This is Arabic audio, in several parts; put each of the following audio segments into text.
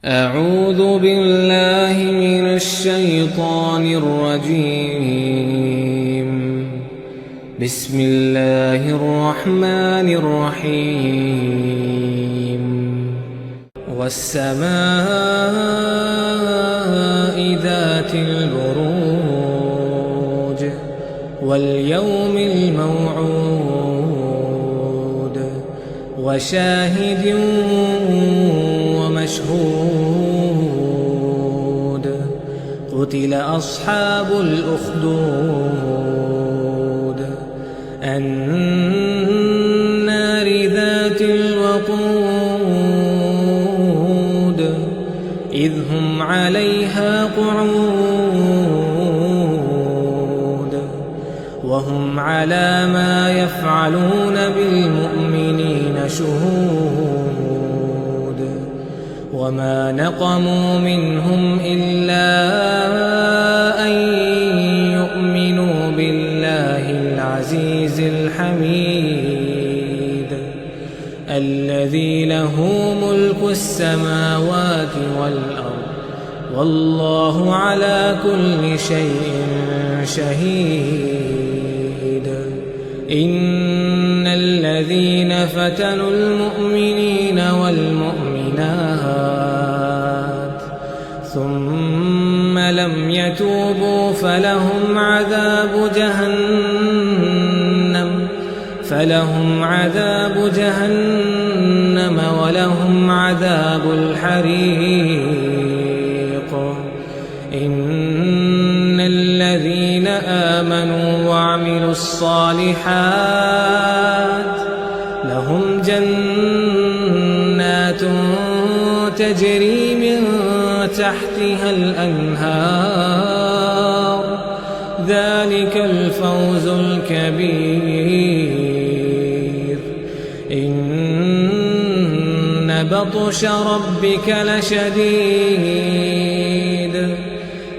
أعوذ بالله من الشيطان الرجيم. بسم الله الرحمن الرحيم. والسماء ذات البروج واليوم الموعود وشاهد ومشهود قتل أصحاب الأخدود النار ذات الوقود إذ هم عليها قعود وهم على ما يفعلون بالمؤمنين شهود وما نقموا منهم إلا أن يؤمنوا بالله العزيز الحميد الذي له ملك السماوات والأرض والله على كل شيء شهيد. إن الذين فتنوا المؤمنين والمؤمنات ثم لم يتوبوا فلهم عذاب جهنم ولهم عذاب الحريق. إن الذين آمنوا وعملوا الصالحات لهم جنات تجري من تحتها الأنهار ذلك الفوز الكبير. إن بطش ربك لشديد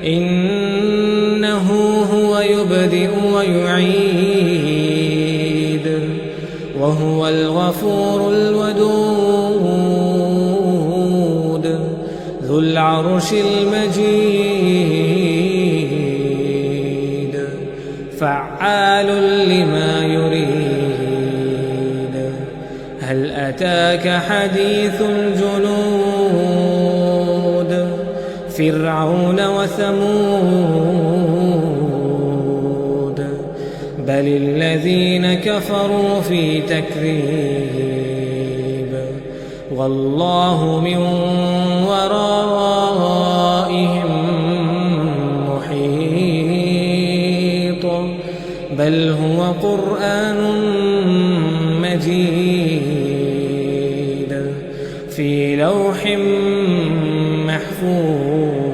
إنه هو يبدئ ويعيد وهو الغفور الودود ذو العرش المجيد فعال لما يريد. هل أتاك حديث الجنود فرعون وثمود بل الذين كفروا في تكذيب والله من ورائهم محيط بل هو قرآن مجيد في لوح محفوظ.